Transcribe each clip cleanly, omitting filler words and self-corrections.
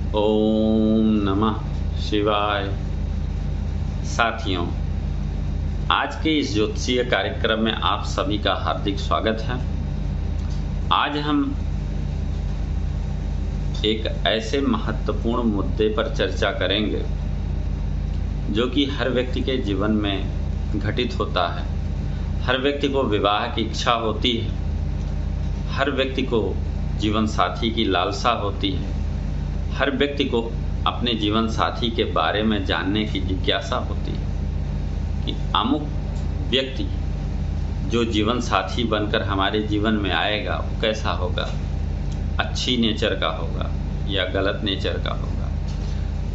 ओम नमः शिवाय। साथियों, आज के इस ज्योतिषीय कार्यक्रम में आप सभी का हार्दिक स्वागत है। आज हम एक ऐसे महत्वपूर्ण मुद्दे पर चर्चा करेंगे जो कि हर व्यक्ति के जीवन में घटित होता है। हर व्यक्ति को विवाह की इच्छा होती है, हर व्यक्ति को जीवन साथी की लालसा होती है, हर व्यक्ति को अपने जीवन साथी के बारे में जानने की जिज्ञासा होती है कि अमुक व्यक्ति जो जीवन साथी बनकर हमारे जीवन में आएगा वो कैसा होगा, अच्छी नेचर का होगा या गलत नेचर का होगा,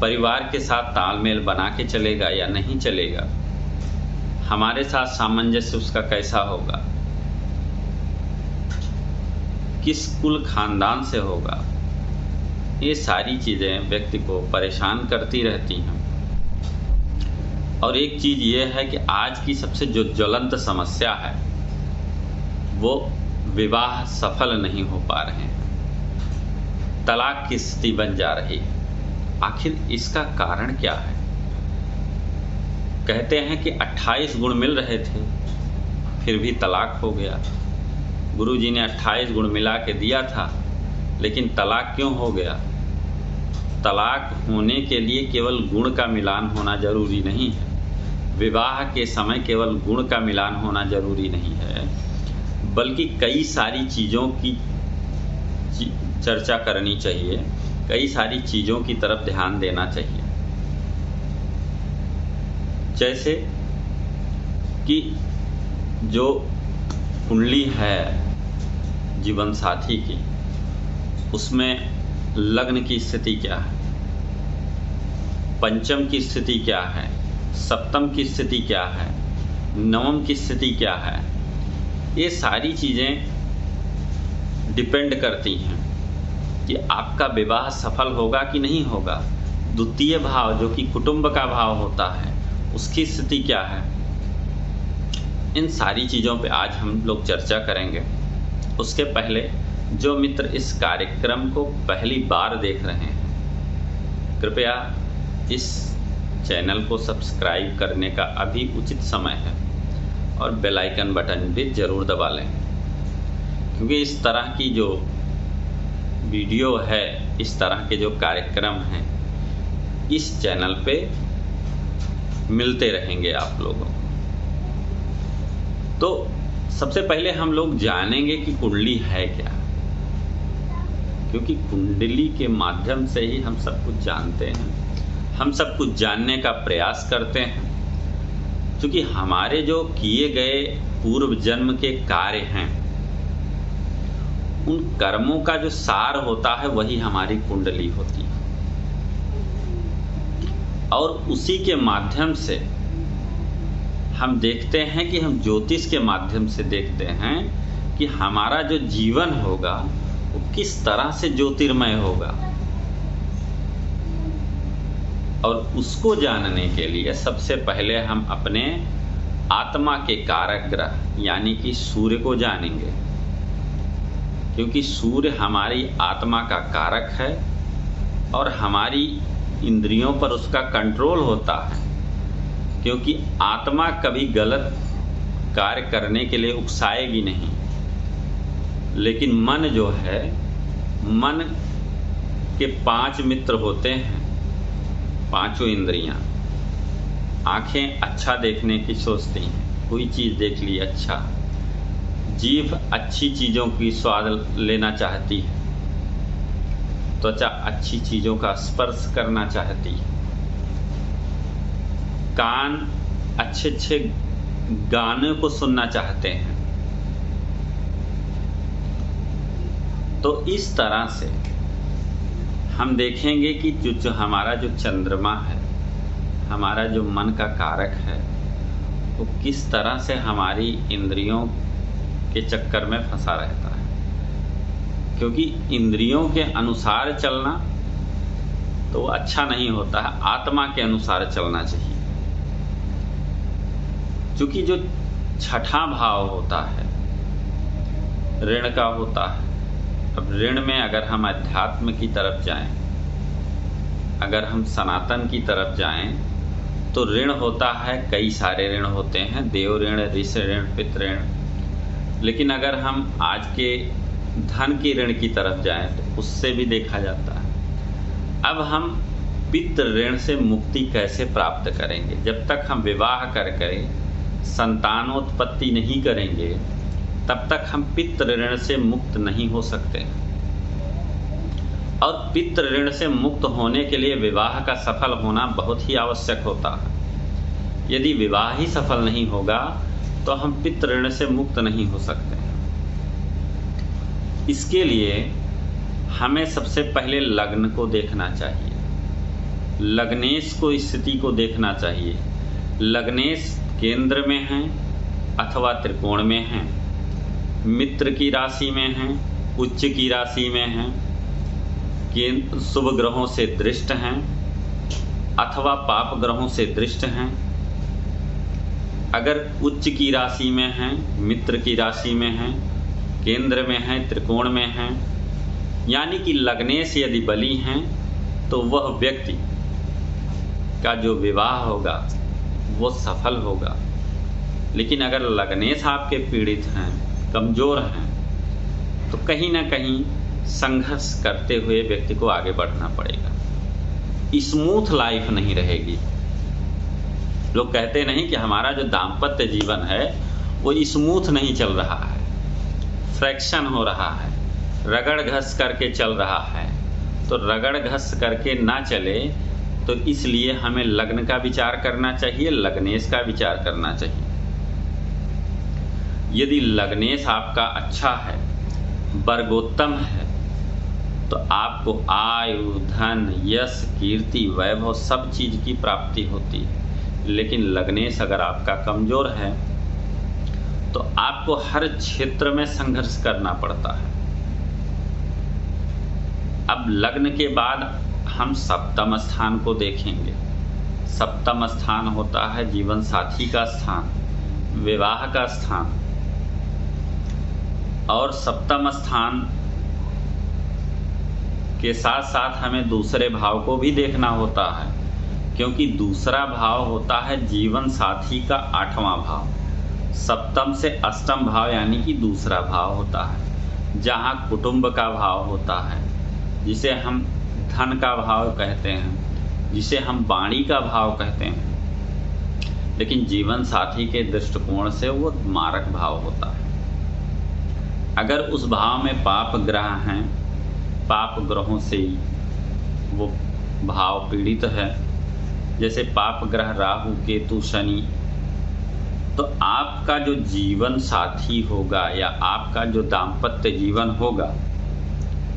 परिवार के साथ तालमेल बना के चलेगा या नहीं चलेगा, हमारे साथ सामंजस्य उसका कैसा होगा, किस कुल खानदान से होगा। ये सारी चीज़ें व्यक्ति को परेशान करती रहती हैं। और एक चीज़ ये है कि आज की सबसे जो ज्वलंत समस्या है वो विवाह सफल नहीं हो पा रहे हैं, तलाक की स्थिति बन जा रही है। आखिर इसका कारण क्या है? कहते हैं कि 28 गुण मिल रहे थे फिर भी तलाक हो गया। गुरुजी ने 28 गुण मिला के दिया था, लेकिन तलाक क्यों हो गया? तलाक होने के लिए केवल गुण का मिलान होना जरूरी नहीं है, विवाह के समय केवल गुण का मिलान होना जरूरी नहीं है, बल्कि कई सारी चीज़ों की चर्चा करनी चाहिए, कई सारी चीज़ों की तरफ ध्यान देना चाहिए। जैसे कि जो कुंडली है जीवन साथी की, उसमें लग्न की स्थिति क्या है, पंचम की स्थिति क्या है, सप्तम की स्थिति क्या है, नवम की स्थिति क्या है, ये सारी चीज़ें डिपेंड करती हैं कि आपका विवाह सफल होगा कि नहीं होगा। द्वितीय भाव जो कि कुटुंब का भाव होता है, उसकी स्थिति क्या है। इन सारी चीज़ों पे आज हम लोग चर्चा करेंगे। उसके पहले जो मित्र इस कार्यक्रम को पहली बार देख रहे हैं, कृपया इस चैनल को सब्सक्राइब करने का अभी उचित समय है और बेल आइकन बटन भी ज़रूर दबा लें, क्योंकि इस तरह की जो वीडियो है, इस तरह के जो कार्यक्रम हैं, इस चैनल पे मिलते रहेंगे आप लोगों को। तो सबसे पहले हम लोग जानेंगे कि कुंडली है क्या, क्योंकि कुंडली के माध्यम से ही हम सब कुछ जानते हैं, हम सब कुछ जानने का प्रयास करते हैं। क्योंकि हमारे जो किए गए पूर्व जन्म के कार्य हैं, उन कर्मों का जो सार होता है वही हमारी कुंडली होती है, और उसी के माध्यम से हम देखते हैं कि हम ज्योतिष के माध्यम से देखते हैं कि हमारा जो जीवन होगा वो किस तरह से ज्योतिर्मय होगा। और उसको जानने के लिए सबसे पहले हम अपने आत्मा के कारक ग्रह यानी कि सूर्य को जानेंगे, क्योंकि सूर्य हमारी आत्मा का कारक है और हमारी इंद्रियों पर उसका कंट्रोल होता है। क्योंकि आत्मा कभी गलत कार्य करने के लिए उकसाएगी नहीं, लेकिन मन जो है, मन के 5 मित्र होते हैं, पांचों इंद्रियां। आंखें अच्छा देखने की सोचती हैं, कोई चीज़ देख ली अच्छा। जीभ अच्छी चीज़ों की स्वाद लेना चाहती है, त्वचा अच्छी चीज़ों का स्पर्श करना चाहती है, कान अच्छे अच्छे गाने को सुनना चाहते हैं। तो इस तरह से हम देखेंगे कि जो हमारा जो चंद्रमा है, हमारा जो मन का कारक है, वो किस तरह से हमारी इंद्रियों के चक्कर में फंसा रहता है। क्योंकि इंद्रियों के अनुसार चलना तो अच्छा नहीं होता है, आत्मा के अनुसार चलना चाहिए। क्योंकि जो छठा भाव होता है ऋण का होता है। अब ऋण में अगर हम अध्यात्म की तरफ जाएं अगर हम सनातन की तरफ जाएं तो ऋण होता है, कई सारे ऋण होते हैं, देव ऋण, ऋषि ऋण, पितृ ऋण। लेकिन अगर हम आज के धन के ऋण की तरफ जाएं तो उससे भी देखा जाता है। अब हम पितृ ऋण से मुक्ति कैसे प्राप्त करेंगे? जब तक हम विवाह करके संतानोत्पत्ति नहीं करेंगे तब तक हम पितृ ऋण से मुक्त नहीं हो सकते। और पितृ ऋण से मुक्त होने के लिए विवाह का सफल होना बहुत ही आवश्यक होता है। यदि विवाह ही सफल नहीं होगा तो हम पितृ ऋण से मुक्त नहीं हो सकते। इसके लिए हमें सबसे पहले लग्न को देखना चाहिए, लग्नेश को, स्थिति को देखना चाहिए। लग्नेश केंद्र में है अथवा त्रिकोण में है, मित्र की राशि में है, उच्च की राशि में है, शुभ ग्रहों से दृष्ट हैं अथवा पाप ग्रहों से दृष्ट हैं। अगर उच्च की राशि में है, मित्र की राशि में है, केंद्र में है, त्रिकोण में है, यानी कि लग्नेश यदि बली हैं तो वह व्यक्ति का जो विवाह होगा वो सफल होगा। लेकिन अगर लग्नेश आपके पीड़ित हैं, कमज़ोर हैं, तो कहीं ना कहीं संघर्ष करते हुए व्यक्ति को आगे बढ़ना पड़ेगा। स्मूथ लाइफ नहीं रहेगी। लोग कहते नहीं कि हमारा जो दाम्पत्य जीवन है वो स्मूथ नहीं चल रहा है, फ्रैक्शन हो रहा है, रगड़ घस करके चल रहा है। तो रगड़ घस करके ना चले तो इसलिए हमें लग्न का विचार करना चाहिए, लग्नेश का विचार करना चाहिए। यदि लग्नेश आपका अच्छा है, वर्गोत्तम है, तो आपको आयु, धन, यश, कीर्ति, वैभव सब चीज की प्राप्ति होती है। लेकिन लग्नेश अगर आपका कमजोर है तो आपको हर क्षेत्र में संघर्ष करना पड़ता है। अब लग्न के बाद हम सप्तम स्थान को देखेंगे। सप्तम स्थान होता है जीवन साथी का स्थान, विवाह का स्थान। और सप्तम स्थान के साथ साथ हमें दूसरे भाव को भी देखना होता है, क्योंकि दूसरा भाव होता है जीवन साथी का 8वां भाव। सप्तम से अष्टम भाव यानी कि दूसरा भाव होता है, जहाँ कुटुंब का भाव होता है, जिसे हम धन का भाव कहते हैं, जिसे हम वाणी का भाव कहते हैं। लेकिन जीवन साथी के दृष्टिकोण से वो मारक भाव होता है। अगर उस भाव में पाप ग्रह हैं, पाप ग्रहों से वो भाव पीड़ित है, जैसे पाप ग्रह राहु, केतु, शनि, तो आपका जो जीवन साथी होगा या आपका जो दाम्पत्य जीवन होगा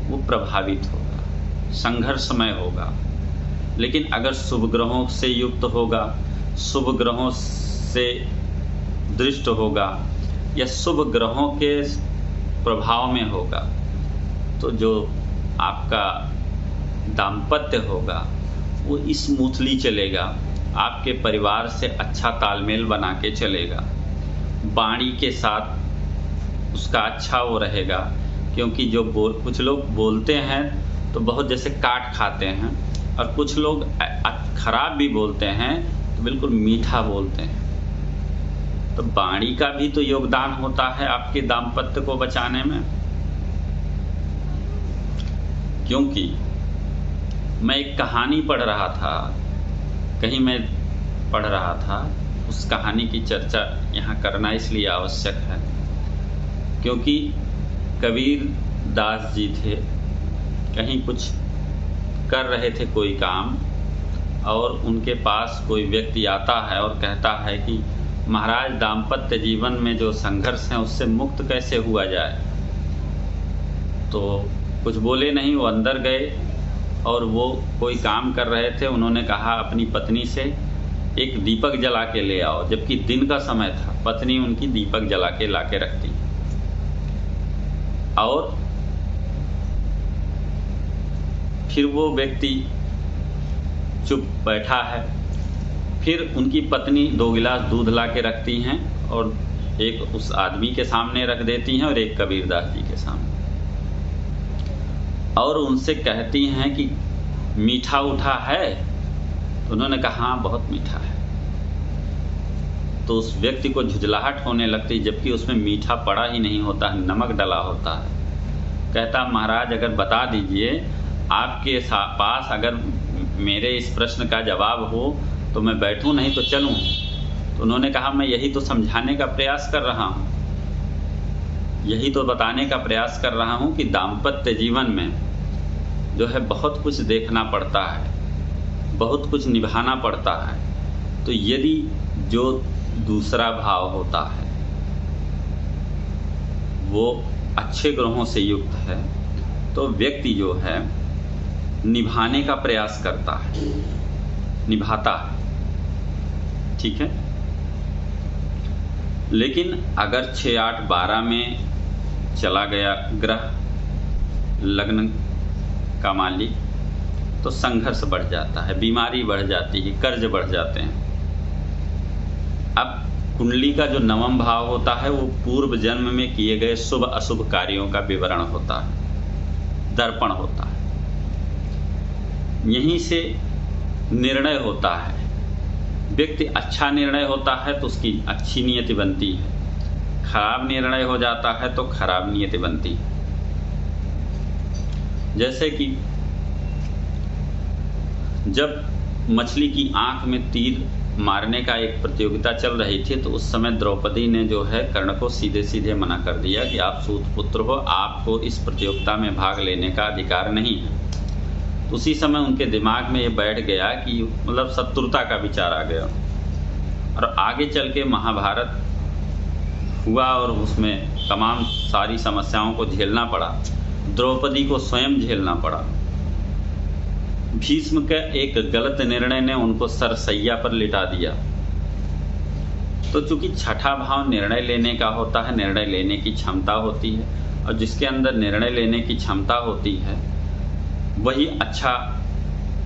वो प्रभावित होगा, संघर्षमय होगा। लेकिन अगर शुभ ग्रहों से युक्त होगा, शुभ ग्रहों से दृष्ट होगा या शुभ ग्रहों के प्रभाव में होगा, तो जो आपका दाम्पत्य होगा वो स्मूथली चलेगा, आपके परिवार से अच्छा तालमेल बना के चलेगा, वाणी के साथ उसका अच्छा वो रहेगा। क्योंकि जो कुछ लोग बोलते हैं तो बहुत जैसे काट खाते हैं, और कुछ लोग खराब भी बोलते हैं तो बिल्कुल मीठा बोलते हैं। तो वाणी का भी तो योगदान होता है आपके दाम्पत्य को बचाने में। क्योंकि मैं एक कहानी पढ़ रहा था, कहीं मैं पढ़ रहा था, उस कहानी की चर्चा यहाँ करना इसलिए आवश्यक है क्योंकि कबीर दास जी थे, कहीं कुछ कर रहे थे कोई काम, और उनके पास कोई व्यक्ति आता है और कहता है कि महाराज, दाम्पत्य जीवन में जो संघर्ष है उससे मुक्त कैसे हुआ जाए। तो कुछ बोले नहीं, वो अंदर गए और वो कोई काम कर रहे थे। उन्होंने कहा अपनी पत्नी से एक दीपक जला के ले आओ, जबकि दिन का समय था। पत्नी उनकी दीपक जला के ला के रखती, और फिर वो व्यक्ति चुप बैठा है। फिर उनकी पत्नी 2 गिलास दूध ला के रखती हैं और एक उस आदमी के सामने रख देती हैं और एक कबीरदास जी के सामने, और उनसे कहती हैं कि मीठा उठा है? तो उन्होंने कहा हाँ बहुत मीठा है। तो उस व्यक्ति को झुंझलाहट होने लगती, जबकि उसमें मीठा पड़ा ही नहीं होता है, नमक डला होता है। कहता महाराज अगर बता दीजिए, आपके पास अगर मेरे इस प्रश्न का जवाब हो तो मैं बैठूं, नहीं तो चलूं। तो उन्होंने कहा मैं यही तो समझाने का प्रयास कर रहा हूं, यही तो बताने का प्रयास कर रहा हूं कि दाम्पत्य जीवन में जो है बहुत कुछ देखना पड़ता है, बहुत कुछ निभाना पड़ता है। तो यदि जो दूसरा भाव होता है वो अच्छे ग्रहों से युक्त है तो व्यक्ति जो है निभाने का प्रयास करता है, निभाता है, ठीक है। लेकिन अगर 6, 8, 12 में चला गया ग्रह लग्न का मालिक तो संघर्ष बढ़ जाता है, बीमारी बढ़ जाती है, कर्ज बढ़ जाते हैं। अब कुंडली का जो नवम भाव होता है वो पूर्व जन्म में किए गए शुभ अशुभ कार्यों का विवरण होता है, दर्पण होता है। यहीं से निर्णय होता है। व्यक्ति अच्छा निर्णय होता है तो उसकी अच्छी नियति बनती है, खराब निर्णय हो जाता है तो खराब नियति बनती है। जैसे कि जब मछली की आंख में तीर मारने का एक प्रतियोगिता चल रही थी तो उस समय द्रौपदी ने जो है कर्ण को सीधे सीधे मना कर दिया कि आप सूत पुत्र हो, आपको इस प्रतियोगिता में भाग लेने का अधिकार नहीं है। तो उसी समय उनके दिमाग में ये बैठ गया कि मतलब शत्रुता का विचार आ गया, और आगे चल के महाभारत हुआ और उसमें तमाम सारी समस्याओं को झेलना पड़ा, द्रौपदी को स्वयं झेलना पड़ा। भीष्म के एक गलत निर्णय ने उनको सरसैया पर लिटा दिया। तो चूंकि छठा भाव निर्णय लेने का होता है, निर्णय लेने की क्षमता होती है, और जिसके अंदर निर्णय लेने की क्षमता होती है वही अच्छा,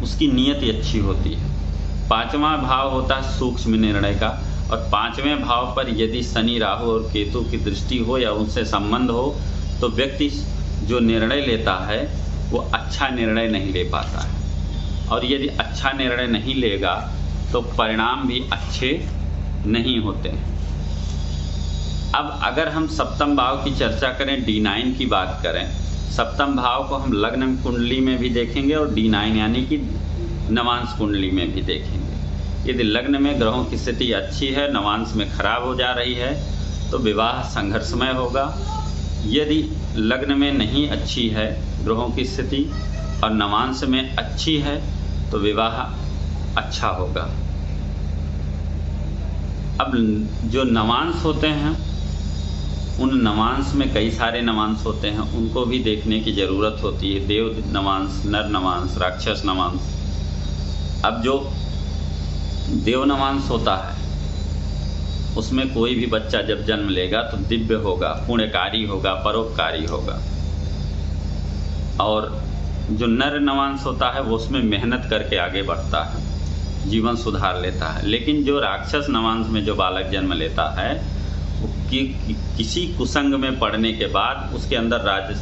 उसकी नियति अच्छी होती है। पांचवा भाव होता है सूक्ष्म निर्णय का, और पांचवें भाव पर यदि शनि, राहु और केतु की दृष्टि हो या उनसे संबंध हो तो व्यक्ति जो निर्णय लेता है वो अच्छा निर्णय नहीं ले पाता है, और यदि अच्छा निर्णय नहीं लेगा तो परिणाम भी अच्छे नहीं होते। अब अगर हम सप्तम भाव की चर्चा करें, D9 की बात करें, सप्तम भाव को हम लग्न कुंडली में भी देखेंगे और D9 यानी कि नवांश कुंडली में भी देखेंगे। यदि लग्न में ग्रहों की स्थिति अच्छी है, नवांश में खराब हो जा रही है तो विवाह संघर्षमय होगा। यदि लग्न में नहीं अच्छी है ग्रहों की स्थिति और नवांश में अच्छी है तो विवाह अच्छा होगा। अब जो नवांश होते हैं उन नवांश में कई सारे नवांश होते हैं, उनको भी देखने की ज़रूरत होती है। देव नवांश, नर नवांश, राक्षस नवांश। अब जो देव नवांश होता है उसमें कोई भी बच्चा जब जन्म लेगा तो दिव्य होगा, पुण्यकारी होगा, परोपकारी होगा। और जो नर नवांश होता है वो उसमें मेहनत करके आगे बढ़ता है, जीवन सुधार लेता है। लेकिन जो राक्षस नवांश में जो बालक जन्म लेता है वो किसी कुसंग में पड़ने के बाद उसके अंदर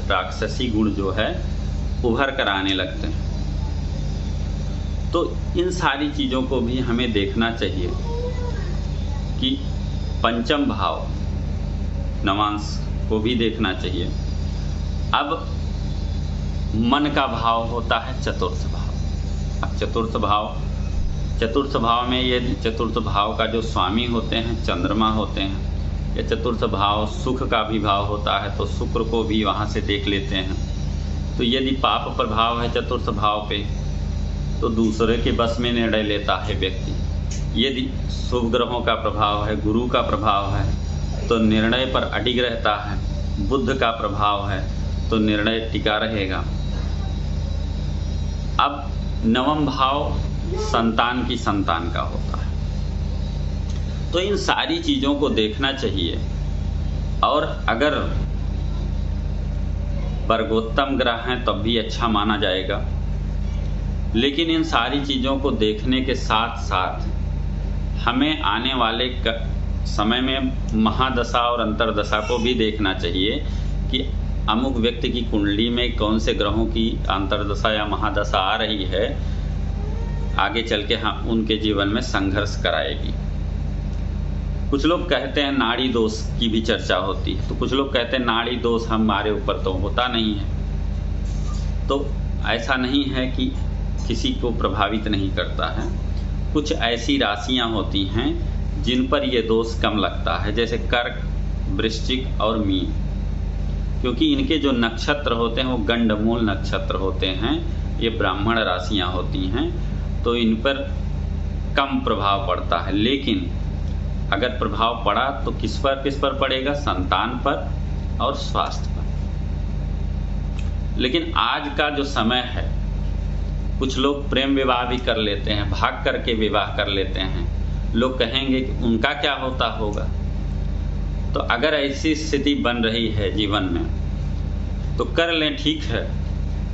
राक्षसी गुण जो है उभर कर आने लगते हैं। तो इन सारी चीज़ों को भी हमें देखना चाहिए कि पंचम भाव नवांश को भी देखना चाहिए। अब मन का भाव होता है चतुर्थ भाव। अब चतुर्थ भाव में ये चतुर्थ भाव का जो स्वामी होते हैं चंद्रमा होते हैं, या चतुर्थ भाव सुख का भी भाव होता है तो शुक्र को भी वहाँ से देख लेते हैं। तो यदि पाप प्रभाव है चतुर्थ भाव पे तो दूसरे के बस में निर्णय लेता है व्यक्ति। यदि शुभ ग्रहों का प्रभाव है, गुरु का प्रभाव है तो निर्णय पर अडिग रहता है। बुध का प्रभाव है तो निर्णय टिका रहेगा। अब नवम भाव संतान की संतान का होता है। तो इन सारी चीज़ों को देखना चाहिए, और अगर वर्गोत्तम ग्रह हैं तब भी अच्छा माना जाएगा। लेकिन इन सारी चीज़ों को देखने के साथ साथ हमें आने वाले समय में महादशा और अंतरदशा को भी देखना चाहिए कि अमुक व्यक्ति की कुंडली में कौन से ग्रहों की अंतर्दशा या महादशा आ रही है, आगे चल के हाँ उनके जीवन में संघर्ष कराएगी। कुछ लोग कहते हैं नाड़ी दोष की भी चर्चा होती है, तो कुछ लोग कहते हैं नाड़ी दोष हमारे ऊपर तो होता नहीं है। तो ऐसा नहीं है कि किसी को प्रभावित नहीं करता है। कुछ ऐसी राशियां होती हैं जिन पर ये दोष कम लगता है, जैसे कर्क, वृश्चिक और मीन, क्योंकि इनके जो नक्षत्र होते हैं वो गंडमूल नक्षत्र होते हैं, ये ब्राह्मण राशियां होती हैं, तो इन पर कम प्रभाव पड़ता है। लेकिन अगर प्रभाव पड़ा तो किस पर पड़ेगा? संतान पर और स्वास्थ्य पर। लेकिन आज का जो समय है, कुछ लोग प्रेम विवाह भी कर लेते हैं, भाग करके विवाह कर लेते हैं। लोग कहेंगे कि उनका क्या होता होगा। तो अगर ऐसी स्थिति बन रही है जीवन में तो कर लें, ठीक है,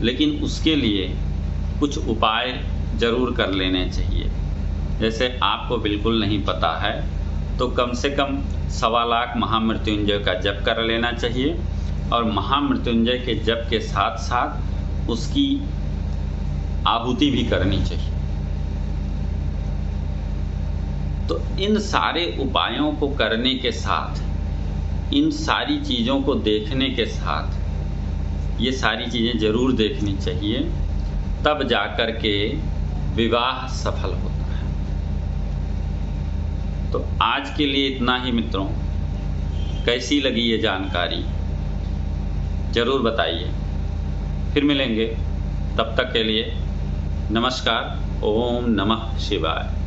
लेकिन उसके लिए कुछ उपाय जरूर कर लेने चाहिए। जैसे आपको बिल्कुल नहीं पता है तो कम से कम 1.25 लाख महामृत्युंजय का जप कर लेना चाहिए, और महामृत्युंजय के जप के साथ साथ उसकी आहुति भी करनी चाहिए। तो इन सारे उपायों को करने के साथ, इन सारी चीज़ों को देखने के साथ, ये सारी चीज़ें जरूर देखनी चाहिए, तब जाकर के विवाह सफल होता है। तो आज के लिए इतना ही मित्रों। कैसी लगी ये जानकारी जरूर बताइए। फिर मिलेंगे, तब तक के लिए नमस्कार। ओम नमः शिवाय।